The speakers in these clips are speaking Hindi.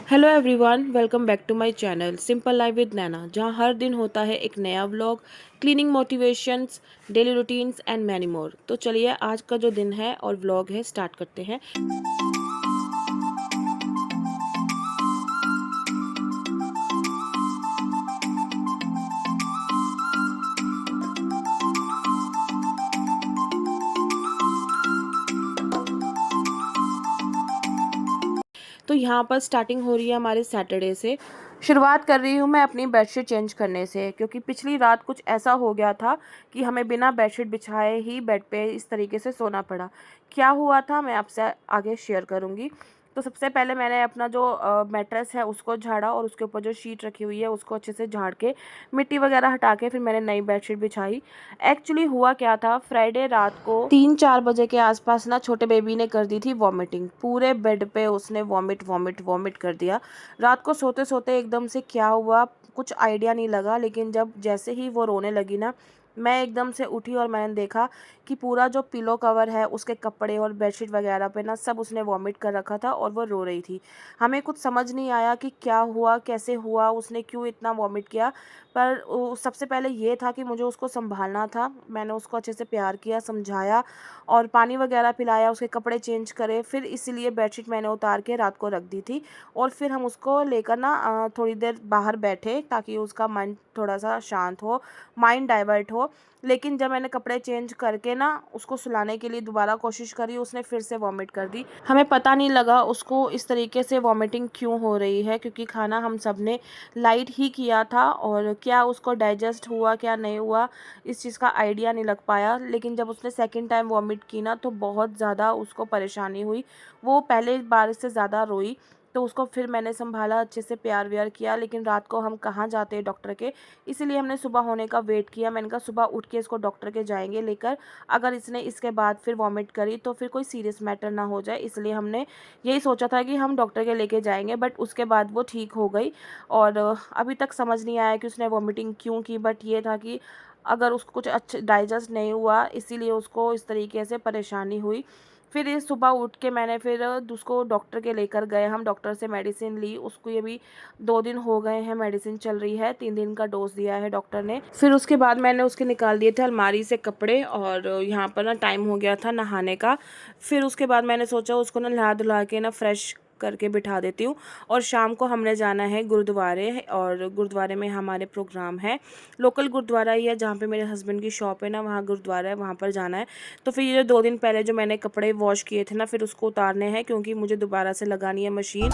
Hello everyone, welcome back to my channel simple life with Naina, जहां हर दिन होता है एक नया vlog, cleaning motivations, daily routines and many more. तो चलिए आज का जो दिन है और व्लॉग है स्टार्ट करते हैं। तो यहाँ पर स्टार्टिंग हो रही है हमारे सैटरडे से। शुरुआत कर रही हूँ मैं अपनी बेडशीट चेंज करने से, क्योंकि पिछली रात कुछ ऐसा हो गया था कि हमें बिना बेडशीट बिछाए ही बेड पे इस तरीके से सोना पड़ा। क्या हुआ था मैं आपसे आगे शेयर करूँगी। तो सबसे पहले मैंने अपना जो मैट्रेस है उसको झाड़ा और उसके ऊपर जो शीट रखी हुई है उसको अच्छे से झाड़ के मिट्टी वगैरह हटा के फिर मैंने नई बेडशीट बिछाई। एक्चुअली हुआ क्या था, फ्राइडे रात को 3-4 बजे के आसपास ना छोटे बेबी ने कर दी थी वॉमिटिंग। पूरे बेड पे उसने वॉमिट वॉमिट वॉमिट कर दिया। रात को सोते सोते एकदम से क्या हुआ कुछ आइडिया नहीं लगा, लेकिन जब जैसे ही वो रोने लगी ना, मैं एकदम से उठी और मैंने देखा कि पूरा जो पिलो कवर है उसके कपड़े और बेडशीट वगैरह पे ना सब उसने वॉमिट कर रखा था और वो रो रही थी। हमें कुछ समझ नहीं आया कि क्या हुआ, कैसे हुआ, उसने क्यों इतना वॉमिट किया। पर सबसे पहले ये था कि मुझे उसको संभालना था। मैंने उसको अच्छे से प्यार किया, समझाया और पानी वगैरह पिलाया, उसके कपड़े चेंज करे। फिर इसीलिए बेडशीट मैंने उतार के रात को रख दी थी और फिर हम उसको लेकर ना थोड़ी देर बाहर बैठे ताकि उसका माइंड थोड़ा सा शांत हो, माइंड डाइवर्ट हो। लेकिन जब मैंने कपड़े चेंज करके ना उसको सुलाने के लिए दोबारा कोशिश करी, उसने फिर से वॉमिट कर दी। हमें पता नहीं लगा उसको इस तरीके से वॉमिटिंग क्यों हो रही है, क्योंकि खाना हम सब ने लाइट ही किया था और क्या उसको डाइजेस्ट हुआ क्या नहीं हुआ इस चीज़ का आइडिया नहीं लग पाया। लेकिन जब उसने सेकंड टाइम वॉमिट की ना तो बहुत ज़्यादा उसको परेशानी हुई। वो पहले बार से ज़्यादा रोई। तो उसको फिर मैंने संभाला, अच्छे से प्यार व्यार किया। लेकिन रात को हम कहाँ जाते हैं डॉक्टर के, इसीलिए हमने सुबह होने का वेट किया। मैंने कहा सुबह उठ के इसको डॉक्टर के जाएंगे लेकर, अगर इसने इसके बाद फिर वॉमिट करी तो फिर कोई सीरियस मैटर ना हो जाए। इसलिए हमने यही सोचा था कि हम डॉक्टर के लेके जाएंगे, बट उसके बाद वो ठीक हो गई। और अभी तक समझ नहीं आया कि उसने वॉमिटिंग क्यों की, बट ये था कि अगर उसको कुछ अच्छा डाइजेस्ट नहीं हुआ इसीलिए उसको इस तरीके से परेशानी हुई। फिर ये सुबह उठ के मैंने फिर उसको डॉक्टर के लेकर गए। हम डॉक्टर से मेडिसिन ली, उसको ये भी 2 दिन हो गए हैं मेडिसिन चल रही है, 3 दिन का डोज दिया है डॉक्टर ने। फिर उसके बाद मैंने उसके निकाल दिए थे अलमारी से कपड़े और यहाँ पर ना टाइम हो गया था नहाने का। फिर उसके बाद मैंने सोचा उसको ना नहा धुला के ना फ्रेश करके बिठा देती हूँ। और शाम को हमने जाना है गुरुद्वारे, और गुरुद्वारे में हमारे प्रोग्राम है। लोकल गुरुद्वारा ही है, जहाँ पे मेरे हस्बैंड की शॉप है ना, वहाँ गुरुद्वारा है, वहाँ पर जाना है। तो फिर ये जो 2 दिन पहले जो मैंने कपड़े वॉश किए थे ना, फिर उसको उतारने हैं क्योंकि मुझे दोबारा से लगानी है मशीन।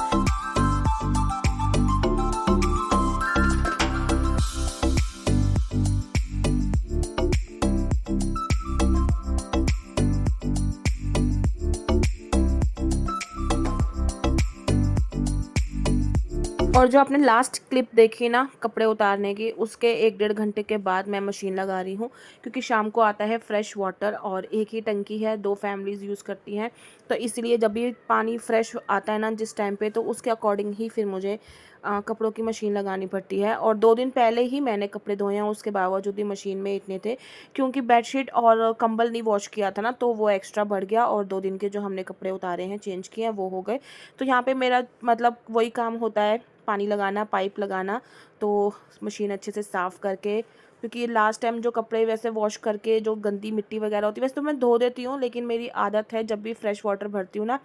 और जो आपने लास्ट क्लिप देखी ना कपड़े उतारने की, उसके 1-1.5 घंटे के बाद मैं मशीन लगा रही हूँ, क्योंकि शाम को आता है फ्रेश वाटर और एक ही टंकी है, 2 फैमिलीज़ यूज़ करती हैं। तो इसलिए जब भी पानी फ्रेश आता है ना जिस टाइम पे, तो उसके अकॉर्डिंग ही फिर मुझे कपड़ों की मशीन लगानी पड़ती है। और 2 दिन पहले ही मैंने कपड़े धोए हैं, उसके बावजूद भी मशीन में इतने थे, क्योंकि बेडशीट और कंबल नहीं वॉश किया था ना, तो वो एक्स्ट्रा बढ़ गया और 2 दिन के जो हमने कपड़े उतारे हैं चेंज किए हैं वो हो गए। तो यहाँ पे मेरा मतलब वही काम होता है, पानी लगाना, पाइप लगाना। तो मशीन अच्छे से साफ़ करके, क्योंकि लास्ट टाइम जो कपड़े वैसे वॉश करके जो गंदी मिट्टी वगैरह होती है, वैसे तो मैं धो देती हूँ, लेकिन मेरी आदत है जब भी फ्रेश वाटर भरती हूँ ना,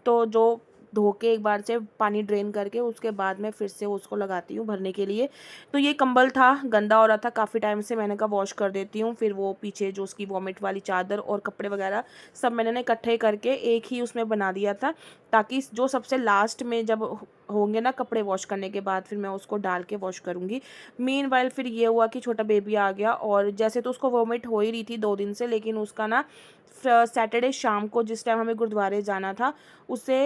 तो जो धो के एक बार से पानी ड्रेन करके उसके बाद में फिर से उसको लगाती हूँ भरने के लिए। तो ये कंबल था, गंदा हो रहा था काफ़ी टाइम से, मैंने कहा वॉश कर देती हूँ। फिर वो पीछे जो उसकी वॉमिट वाली चादर और कपड़े वगैरह सब मैंने ना इकट्ठे करके एक ही उसमें बना दिया था, ताकि जो सबसे लास्ट में जब होंगे ना कपड़े वॉश करने के बाद, फिर मैं उसको डाल के वॉश करूँगी। मीनवाइल फिर ये हुआ कि छोटा बेबी आ गया, और जैसे तो उसको वॉमिट हो ही रही थी 2 दिन से, लेकिन उसका ना सैटरडे शाम को जिस टाइम हमें गुरुद्वारे जाना था, उससे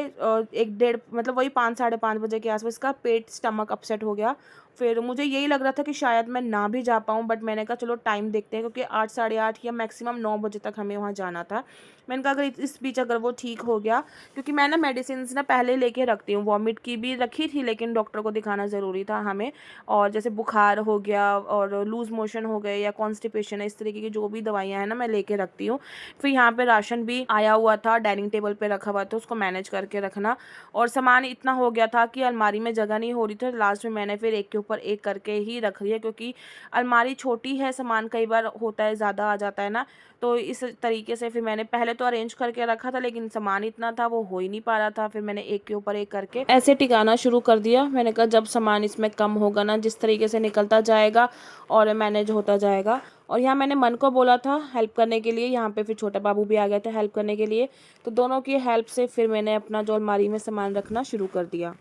1 डेढ़ मतलब वही 5 साढ़े 5 बजे के आसपास का पेट स्टमक अपसेट हो गया। फिर मुझे यही लग रहा था कि शायद मैं ना भी जा पाऊँ, बट मैंने कहा चलो टाइम देखते हैं, क्योंकि 8 साढ़े 8 या मैक्सिमम 9 बजे तक हमें वहाँ जाना था। मैंने कहा अगर इस बीच अगर वो ठीक हो गया, क्योंकि मैं ना मेडिसिन ना पहले लेके रखती हूँ, वॉमिट की भी रखी थी लेकिन डॉक्टर को दिखाना ज़रूरी था हमें, और जैसे बुखार हो गया और लूज़ मोशन हो गए या कॉन्स्टिपेशन है, इस तरीके की जो भी दवाइयाँ हैं ना मैं लेके रखती हूँ। फिर यहाँ पे राशन भी आया हुआ था, डाइनिंग टेबल पे रखा हुआ था, उसको मैनेज करके रखना। और सामान इतना हो गया था कि अलमारी में जगह नहीं हो रही थी, लास्ट में मैंने फिर एक के ऊपर एक करके ही रख लिया, क्योंकि अलमारी छोटी है, सामान कई बार होता है ज़्यादा आ जाता है ना, तो इस तरीके से फिर मैंने पहले तो अरेंज करके रखा था, लेकिन सामान इतना था वो हो ही नहीं पा रहा था। फिर मैंने एक के ऊपर एक करके ऐसे टिकाना शुरू कर दिया। मैंने कहा जब सामान इसमें कम होगा ना, जिस तरीके से निकलता जाएगा और मैनेज होता जाएगा। और यहाँ मैंने मन को बोला था हेल्प करने के लिए, यहाँ पे फिर छोटा बाबू भी आ गया था हेल्प करने के लिए, तो दोनों की हेल्प से फिर मैंने अपना जो अलमारी में सामान रखना शुरू कर दिया।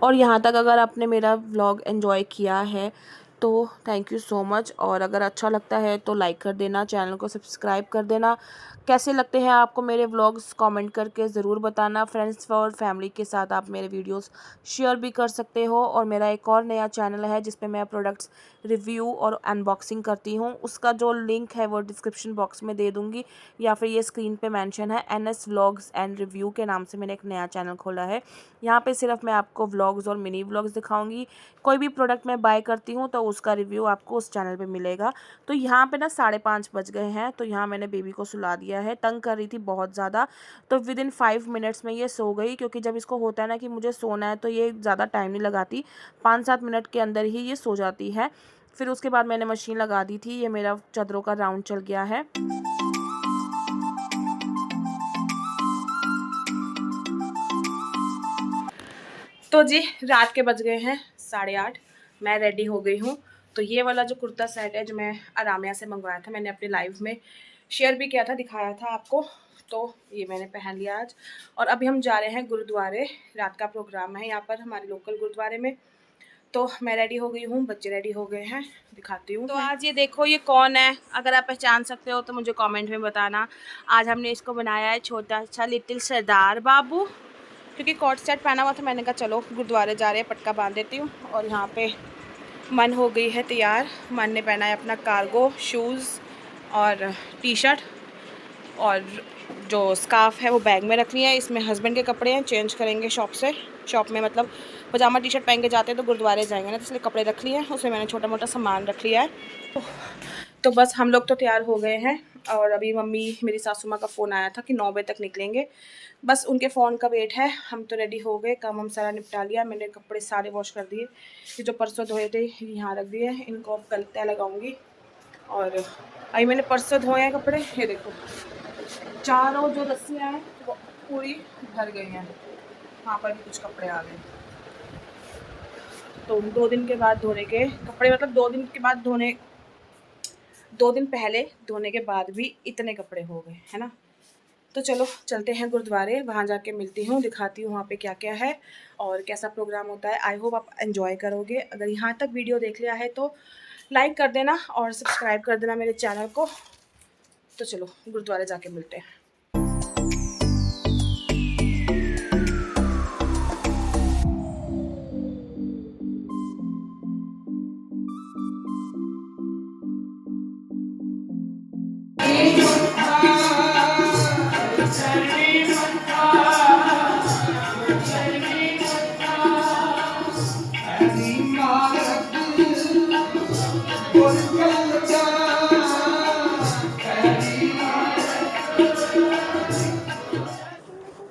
और यहाँ तक अगर आपने मेरा व्लॉग एंजॉय किया है तो थैंक यू सो मच, और अगर अच्छा लगता है तो लाइक कर देना, चैनल को सब्सक्राइब कर देना। कैसे लगते हैं आपको मेरे व्लॉग्स कमेंट करके ज़रूर बताना। फ्रेंड्स और फैमिली के साथ आप मेरे वीडियोस शेयर भी कर सकते हो। और मेरा एक और नया चैनल है जिस पे मैं प्रोडक्ट्स रिव्यू और अनबॉक्सिंग करती हूँ, उसका जो लिंक है वो डिस्क्रिप्शन बॉक्स में दे दूँगी, या फिर ये स्क्रीन पे मेंशन है। NS व्लॉग्स एंड रिव्यू के नाम से मैंने एक नया चैनल खोला है। यहाँ पे सिर्फ मैं आपको व्लॉग्स और मिनी व्लॉग्स दिखाऊंगी। कोई भी प्रोडक्ट मैं बाय करती हूँ तो उसका रिव्यू आपको उस चैनल पे मिलेगा। तो यहाँ पे ना 5:30 बज गए हैं, तो यहाँ मैंने बेबी को सुला दिया है, तंग कर रही थी बहुत ज़्यादा, तो विदिन 5 मिनट्स में ये सो गई। क्योंकि जब इसको होता है ना कि मुझे सोना है तो ये ज़्यादा टाइम नहीं लगाती, 5-7 मिनट के अंदर ही ये सो जाती है। फिर उसके बाद मैंने मशीन लगा दी थी, ये मेरा चादरों का राउंड चल गया है। तो जी रात के बज गए हैं 8:30, मैं रेडी हो गई हूँ। तो ये वाला जो कुर्ता सेट है जो मैं आरामिया से मंगवाया था, मैंने अपने लाइव में शेयर भी किया था, दिखाया था आपको, तो ये मैंने पहन लिया आज। और अभी हम जा रहे हैं गुरुद्वारे, रात का प्रोग्राम है यहाँ पर हमारे लोकल गुरुद्वारे में। तो मैं रेडी हो गई हूँ, बच्चे रेडी हो गए हैं, दिखाती हूँ। तो आज ये देखो ये कौन है, अगर आप पहचान सकते हो तो मुझे कमेंट में बताना। आज हमने इसको बनाया है छोटा अच्छा लिटिल सरदार बाबू, क्योंकि कॉट सेट पहना हुआ था, मैंने कहा चलो गुरुद्वारे जा रहे हैं पटका बांध देती हूँ। और यहाँ पे मन हो गई है तैयार, मन ने पहना है अपना कार्गो शूज़ और टी-शर्ट, और जो स्कार्फ़ है वो बैग में रखनी है। इसमें हस्बैंड के कपड़े हैं, चेंज करेंगे शॉप में, मतलब पजामा टी-शर्ट पहन के जाते हैं तो गुरुद्वारे जाएंगे ना, तो इसलिए कपड़े रख लिए हैं, उसमें मैंने छोटा मोटा सामान रख लिया है। तो बस हम लोग तो तैयार हो गए हैं, और अभी मम्मी मेरी सासू माँ का फ़ोन आया था कि 9 बजे तक निकलेंगे, बस उनके फ़ोन का वेट है। हम तो रेडी हो गए, काम हम सारा निपटा लिया, मैंने कपड़े सारे वॉश कर दिए, ये जो परसों धोए थे यहाँ रख दिए, इनको अब कल तय लगाऊंगी। और अभी मैंने परसों धोए हैं कपड़े, ये देखो चारों जो रस्सियाँ हैं वो पूरी भर गई हैं, वहाँ पर भी कुछ कपड़े आ गए। तो 2 दिन के बाद धोने के कपड़े, मतलब 2 दिन के बाद धोने, 2 दिन पहले धोने के बाद भी इतने कपड़े हो गए, है ना। तो चलो चलते हैं गुरुद्वारे, वहाँ जाके मिलती हूँ, दिखाती हूँ वहाँ पे क्या क्या है और कैसा प्रोग्राम होता है। आई होप आप एंजॉय करोगे। अगर यहाँ तक वीडियो देख लिया है तो लाइक कर देना और सब्सक्राइब कर देना मेरे चैनल को। तो चलो गुरुद्वारे जाके मिलते हैं।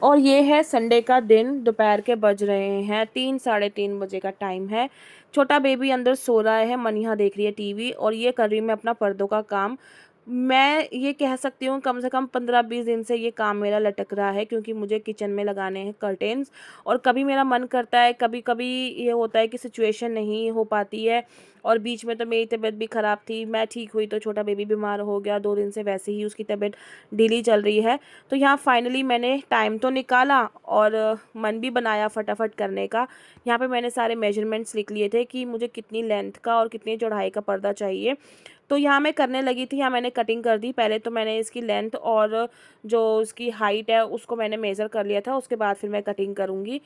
और ये है संडे का दिन, दोपहर के बज रहे हैं 3, 3:30 बजे का टाइम है। छोटा बेबी अंदर सो रहा है, मनीहा देख रही है टीवी, और ये कर रही मैं अपना पर्दों का काम। मैं ये कह सकती हूँ कम से कम 15-20 दिन से ये काम मेरा लटक रहा है, क्योंकि मुझे किचन में लगाने हैं कर्टेन्स, और कभी मेरा मन करता है, कभी कभी ये होता है कि सिचुएशन नहीं हो पाती है। और बीच में तो मेरी तबीयत भी ख़राब थी, मैं ठीक हुई तो छोटा बेबी बीमार हो गया, 2 दिन से वैसे ही उसकी तबीयत ढीली चल रही है। तो यहाँ फाइनली मैंने टाइम तो निकाला और मन भी बनाया फटाफट करने का। यहाँ पे मैंने सारे मेजरमेंट्स लिख लिए थे कि मुझे कितनी लेंथ का और कितनी चौड़ाई का पर्दा चाहिए। तो यहाँ मैं करने लगी थी, यहाँ मैंने कटिंग कर दी। पहले तो मैंने इसकी लेंथ और जो उसकी हाइट है उसको मैंने मेज़र कर लिया था, उसके बाद फिर मैं कटिंग करूँगी।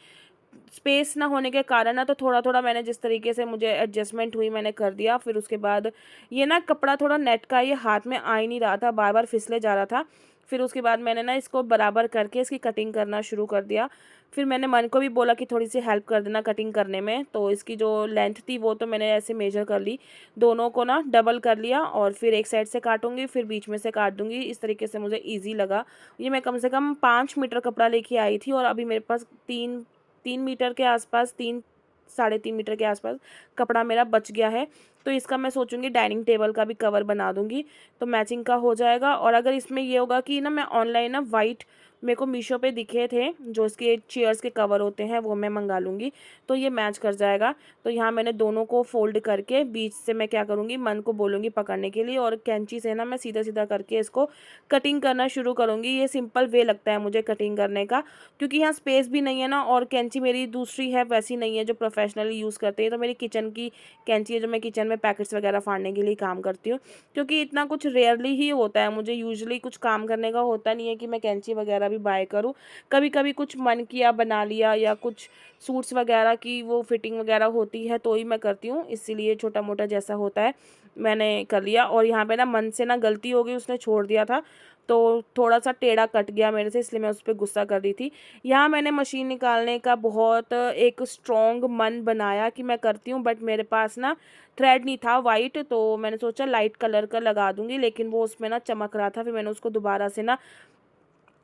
स्पेस ना होने के कारण ना तो थोड़ा-थोड़ा मैंने जिस तरीके से मुझे एडजस्टमेंट हुई मैंने कर दिया। फिर उसके बाद ये ना कपड़ा थोड़ा नेट का ये हाथ में आ ही नहीं रहा था, बार-बार फिसले जा रहा था। फिर उसके बाद मैंने ना इसको बराबर करके इसकी कटिंग करना शुरू कर दिया। फिर मैंने मन को भी बोला कि थोड़ी-सी हेल्प कर देना कटिंग करने में, तो इसकी जो लेंथ थी वो तो मैंने ऐसे मेज़र कर ली। दोनों को ना डबल कर लिया और फिर एक साइड से काटूँगी, फिर बीच में से काट दूँगी। इस तरीके से मुझे ईज़ी लगा। ये मैं कम से कम 5 मीटर कपड़ा लेके आई थी और अभी मेरे पास 3 मीटर के आसपास, 3 साढ़े 3 मीटर के आसपास कपड़ा मेरा बच गया है। तो इसका मैं सोचूँगी डाइनिंग टेबल का भी कवर बना दूँगी, तो मैचिंग का हो जाएगा। और अगर इसमें ये होगा कि ना मैं ऑनलाइन ना वाइट मेरे को मीशो पे दिखे थे, जो इसके चेयर्स के कवर होते हैं वो मैं मँगा लूँगी, तो ये मैच कर जाएगा। तो यहाँ मैंने दोनों को फ़ोल्ड करके बीच से मैं क्या करूँगी, मन को बोलूँगी पकड़ने के लिए और कैंची से ना मैं सीधा-सीधा करके इसको कटिंग करना शुरू करूँगी। ये सिंपल वे लगता है मुझे कटिंग करने का, क्योंकि यहाँ स्पेस भी नहीं है ना, और कैंची मेरी दूसरी है वैसी नहीं है जो प्रोफेशनली यूज़ करते हैं। तो मेरी किचन की कैंची है जो मैं किचन में पैकेट्स वगैरह फाड़ने के लिए काम करती हूँ, क्योंकि इतना कुछ रेयरली ही होता है, मुझे यूजुअली कुछ काम करने का होता नहीं है कि मैं कैंची वगैरह भी बाय करूँ। कभी कभी कुछ मन किया बना लिया, या कुछ सूट्स वगैरह की वो फिटिंग वगैरह होती है तो ही मैं करती हूँ, इसीलिए छोटा मोटा जैसा होता है मैंने कर लिया। और यहाँ पे ना मन से ना गलती हो गई, उसने छोड़ दिया था तो थोड़ा-सा टेढ़ा कट गया मेरे से, इसलिए मैं उस पे गुस्सा कर रही थी। यहाँ मैंने मशीन निकालने का बहुत एक स्ट्रॉन्ग मन बनाया कि मैं करती हूँ, बट मेरे पास ना थ्रेड नहीं था वाइट, तो मैंने सोचा लाइट कलर का लगा दूँगी, लेकिन वो उसमें ना चमक रहा था। फिर मैंने उसको दोबारा से ना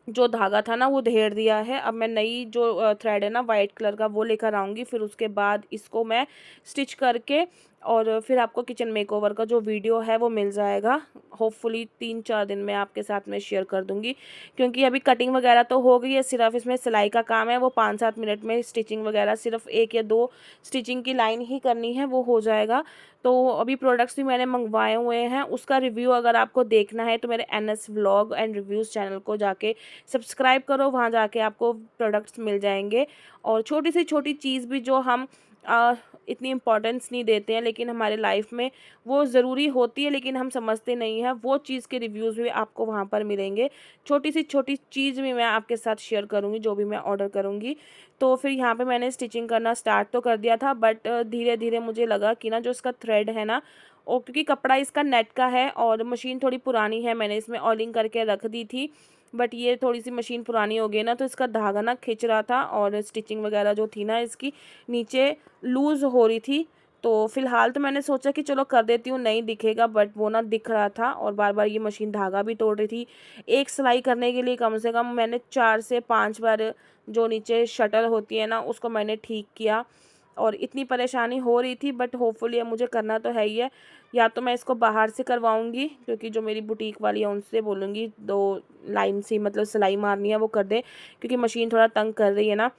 जो धागा था ना वो धेर दिया है। अब मैं नई जो थ्रेड है ना वाइट कलर का वो लेकर आऊँगी, फिर उसके बाद इसको मैं स्टिच करके और फिर आपको किचन मेकओवर का जो वीडियो है वो मिल जाएगा। होपफुली 3-4 दिन में आपके साथ में शेयर कर दूँगी, क्योंकि अभी कटिंग वगैरह तो हो गई है, सिर्फ इसमें सिलाई का काम है। वो 5-7 मिनट में स्टिचिंग वगैरह सिर्फ 1 या 2 स्टिचिंग की लाइन ही करनी है, वो हो जाएगा। तो अभी प्रोडक्ट्स भी मैंने मंगवाए हुए हैं, उसका रिव्यू अगर आपको देखना है तो मेरे NS vlog and reviews channel को जाके सब्सक्राइब करो, वहाँ जाके आपको प्रोडक्ट्स मिल जाएंगे। और छोटी से छोटी चीज़ भी जो हम इतनी इम्पोर्टेंस नहीं देते हैं, लेकिन हमारे लाइफ में वो ज़रूरी होती है, लेकिन हम समझते नहीं हैं, वो चीज़ के रिव्यूज़ भी आपको वहाँ पर मिलेंगे। छोटी सी छोटी चीज़ भी मैं आपके साथ शेयर करूँगी जो भी मैं ऑर्डर करूँगी। तो फिर यहाँ पे मैंने स्टिचिंग करना स्टार्ट तो कर दिया था, बट धीरे धीरे मुझे लगा कि ना जो इसका थ्रेड है ना, और क्योंकि कपड़ा इसका नेट का है और मशीन थोड़ी पुरानी है, मैंने इसमें ऑयलिंग करके रख दी थी, बट ये थोड़ी-सी मशीन पुरानी हो गई ना, तो इसका धागा ना खिंच रहा था और स्टिचिंग वगैरह जो थी ना इसकी नीचे लूज़ हो रही थी। तो फ़िलहाल तो मैंने सोचा कि चलो कर देती हूँ, नहीं दिखेगा, बट वो ना दिख रहा था और बार-बार ये मशीन धागा भी तोड़ रही थी। एक सिलाई करने के लिए कम से कम मैंने 4 से 5 बार जो नीचे शटल होती है ना उसको मैंने ठीक किया, और इतनी परेशानी हो रही थी, बट होपफुली अब मुझे करना तो है ही है। या तो मैं इसको बाहर से करवाऊँगी, क्योंकि जो मेरी बुटीक वाली है उनसे बोलूँगी 2 लाइन सी मतलब सिलाई मारनी है वो कर दें, क्योंकि मशीन थोड़ा तंग कर रही है ना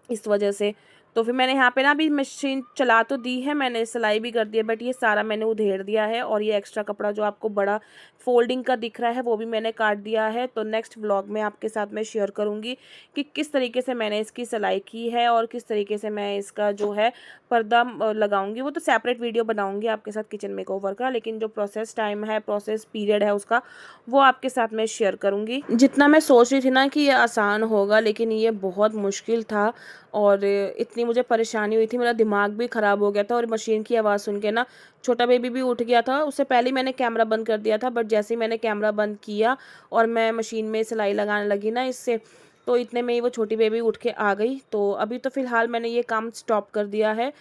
इस वजह से। तो फिर मैंने यहाँ पे ना अभी मशीन चला तो दी है मैंने, सिलाई भी कर दी है, बट ये सारा मैंने उधेड़ दिया है और ये एक्स्ट्रा कपड़ा जो आपको बड़ा फ़ोल्डिंग का दिख रहा है वो भी मैंने काट दिया है। तो नेक्स्ट व्लॉग में आपके साथ मैं शेयर करूँगी कि किस तरीके से मैंने इसकी सिलाई की है और किस तरीके से मैं इसका जो है पर्दा लगाऊँगी। वो तो सेपरेट वीडियो बनाऊँगी आपके साथ किचन मेकओवर का, लेकिन जो प्रोसेस टाइम है, प्रोसेस पीरियड है उसका, वो आपके साथ मैं शेयर करूँगी। जितना मैं सोच रही थी ना कि ये आसान होगा, लेकिन ये बहुत मुश्किल था और इतनी मुझे परेशानी हुई थी, मेरा दिमाग भी ख़राब हो गया था। और मशीन की आवाज़ सुन के ना छोटा बेबी भी उठ गया था। उससे पहले ही मैंने कैमरा बंद कर दिया था, बट जैसे ही मैंने कैमरा बंद किया और मैं मशीन में सिलाई लगाने लगी ना इससे, तो इतने में ही वो छोटी बेबी उठ के आ गई। तो अभी तो फ़िलहाल मैंने ये काम स्टॉप कर दिया है,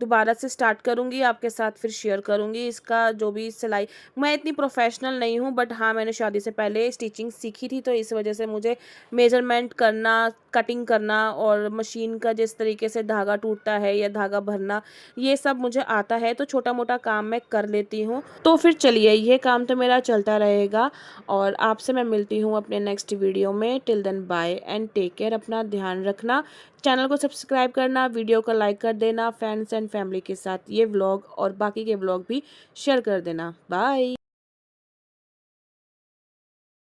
दोबारा से स्टार्ट करूँगी, आपके साथ फिर शेयर करूँगी इसका जो भी सिलाई। मैं इतनी प्रोफेशनल नहीं हूँ, बट हाँ मैंने शादी से पहले स्टिचिंग सीखी थी, तो इस वजह से मुझे मेजरमेंट करना, कटिंग करना और मशीन का जिस तरीके से धागा टूटता है या धागा भरना, ये सब मुझे आता है। तो छोटा मोटा काम मैं कर लेती हूँ। तो फिर चलिए ये काम तो मेरा चलता रहेगा और आपसे मैं मिलती हूँ अपने नेक्स्ट वीडियो में। Till then bye and take care, अपना ध्यान रखना। चैनल को सब्सक्राइब करना, वीडियो को लाइक कर देना, फ्रेंड्स एंड फैमिली के साथ ये व्लॉग और बाकी के व्लॉग भी शेयर कर देना। बाय।